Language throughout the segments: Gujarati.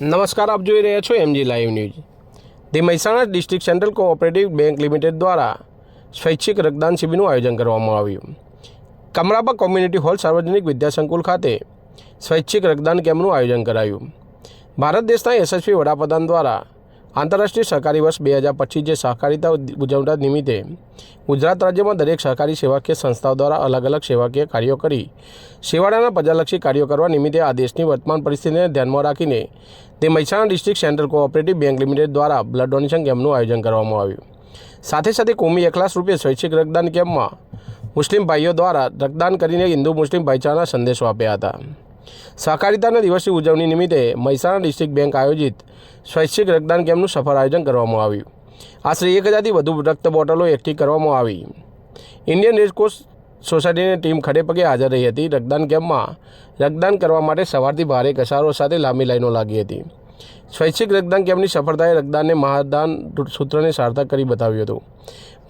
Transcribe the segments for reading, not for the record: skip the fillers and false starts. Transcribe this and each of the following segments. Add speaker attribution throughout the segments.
Speaker 1: નમસ્કાર, આપ જોઈ રહ્યા છો MG live news. The Mehsana district central cooperative bank limited દ્વારા સ્વૈચ્છિક રક્તદાન શિબિરનું આયોજન કરવામાં આવ્યું। કમરાબા કોમ્યુનિટી હોલ સાર્વજનિક વિદ્યાસંકુલ ખાતે સ્વૈચ્છિક રક્તદાન કેમ્પનું આયોજન કરાયું। ભારત દેશના યશસ્વી વડાપ્રધાન દ્વારા આંતરરાષ્ટ્રીય સહકારી વર્ષ 2025 જે સહકારિતા ઉજવણા નિમિત્તે ગુજરાત રાજ્યમાં દરેક સહકારી સેવાકીય સંસ્થાઓ દ્વારા અલગ અલગ સેવાકીય કાર્યો કરી સેવાળાના પ્રજાલક્ષી કાર્યો કરવા નિમિત્તે આ દેશની વર્તમાન પરિસ્થિતિને ધ્યાનમાં રાખીને તે Mehsana district central cooperative bank limited દ્વારા બ્લડ ડોનેશન કેમ્પનું આયોજન કરવામાં આવ્યું। સાથે સાથે કોમી એકલાસ રૂપે સ્વૈચ્છિક રક્તદાન કેમ્પમાં મુસ્લિમ ભાઈઓ દ્વારા રક્તદાન કરીને હિન્દુ મુસ્લિમ ભાઈચારાના સંદેશો આપ્યા હતા। સહકારિતાના દિવસની ઉજવણી નિમિત્તે મહેસાણા ડિસ્ટ્રિક્ટ બેંક આયોજિત સ્વૈચ્છિક રક્તદાન કેમ્પનું સફળ આયોજન કરવામાં આવ્યું। આશરે 1000થી વધુ રક્ત બોટલો એકઠી કરવામાં આવી। ઇન્ડિયન રેડક્રોસ સોસાયટીની ટીમ ખડેપગે હાજર રહી હતી। રક્તદાન કેમ્પમાં રક્તદાન કરવા માટે સવારથી ભારે કસારો સાથે લાંબી લાઈનો લાગી હતી। સ્વૈચ્છિક રક્તદાન કેમ્પની સફળતાએ રક્તદાનને મહાદાન સૂત્રને સાર્થક કરી બતાવ્યું હતું।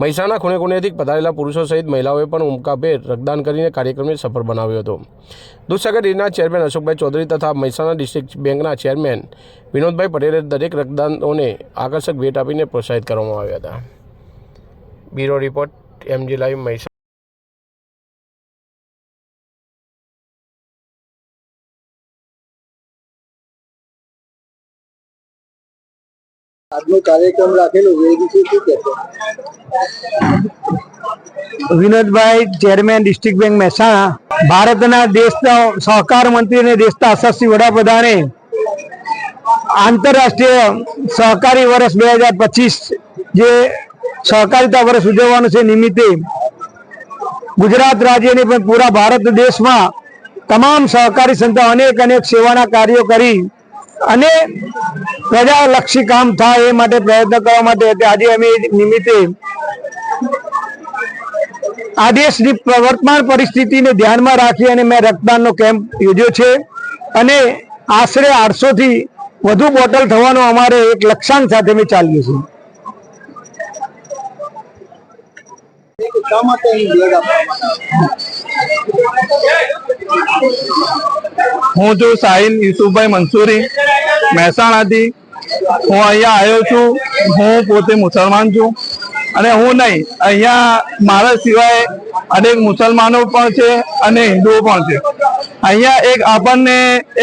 Speaker 1: મહેસાણા ખૂણે ખૂણેથી પધારેલા પુરુષો સહિત મહિલાઓએ પણ ઉમકાભેર રક્તદાન કરીને કાર્યક્રમને સફળ બનાવ્યો હતો। દૂધસાગર ડેરીના ચેરમેન અશોકભાઈ ચૌધરી તથા મહેસાણા ડિસ્ટ્રિક્ટ બેંકના ચેરમેન વિનોદભાઈ પટેલે દરેક રક્તદાનોને આકર્ષક ભેટ આપીને પ્રોત્સાહિત કરવામાં આવ્યા હતા। Bureau report MG live Mehsana.
Speaker 2: આજનો કાર્યક્રમ રાખેલો એ વિશે શું કહેશો?
Speaker 3: Vinodbhai, chairman district bank Mehsana. ભારતના દેશના સહકાર મંત્રી અને દેશના યશસ્વી વડાપ્રધાને આંતરરાષ્ટ્રીય સહકારી વર્ષ 2025 જે સહકારિતા વર્ષ ઉજવવાનું છે નિમિત્તે ગુજરાત રાજ્યની પણ પૂરા ભારત દેશમાં તમામ સહકારી સંસ્થાઓ અનેક સેવાના કાર્યો કરી અને પ્રજાલક્ષી કામ થાય એ માટે પ્રયત્ન કરવા માટે આજે અમે નિમિત્તે આ દેશની વર્તમાન પરિસ્થિતિને ધ્યાનમાં રાખી અને મેં રક્તદાનનો કેમ્પ યોજ્યો છે અને આશરે 800 થી વધુ બોટલ થવાનો અમારે એક લક્ષ્યાંક સાથે અમે ચાલીએ છીએ।
Speaker 2: શા માટે અહીં બ્લડ
Speaker 4: હું છું સાહિલ યુસુફભાઈ મંસૂરી મહેસાણાથી। હું અહીંયા આવ્યો છું। હું પોતે મુસલમાન છું અને હું નહીં, અહીંયા મારા સિવાય અનેક મુસલમાનો પણ છે અને હિન્દુઓ પણ છે। અહીંયા એક આપણને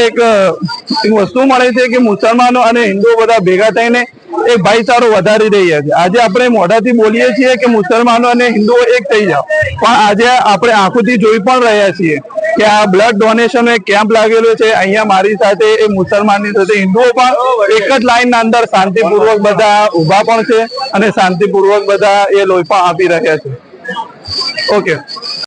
Speaker 4: એક વસ્તુ મળે છે કે મુસલમાનો અને હિન્દુઓ બધા ભેગા થઈને એક ભાઈચારો વધારી રહ્યા છે। આજે આપણે મોઢાથી બોલીએ છીએ કે મુસલમાનો અને હિન્દુઓ એક થઈ જાઓ, પણ આજે આપણે આંખોથી જોઈ પણ રહ્યા છીએ કે આ બ્લડ ડોનેશન એક કેમ્પ લાગેલો છે। અહીંયા મારી સાથે એ મુસલમાનની સાથે હિન્દુઓ પણ એક જ લાઈનના અંદર શાંતિપૂર્વક બધા ઊભા પણ છે અને શાંતિપૂર્વક બધા એ લોહી પણ આપી રહ્યા છે। ઓકે।